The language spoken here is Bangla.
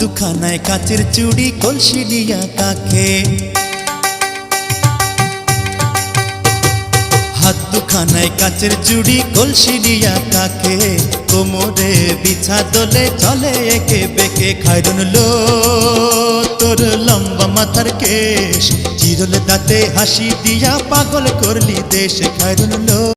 দুখানায় কাচের চুড়ি কলসি দিয়া কাকে, হাত দুখানায় কাচের চুড়ি কলসি দিয়া কাকে, কোমরে বিছা দোলে চলে একে বেকে। খায়রুন লো তোর লম্বা মাথার কেশ, চিরল দাঁতে হাসি দিয়া পাগল করলি দেশ। খায়রুন লো।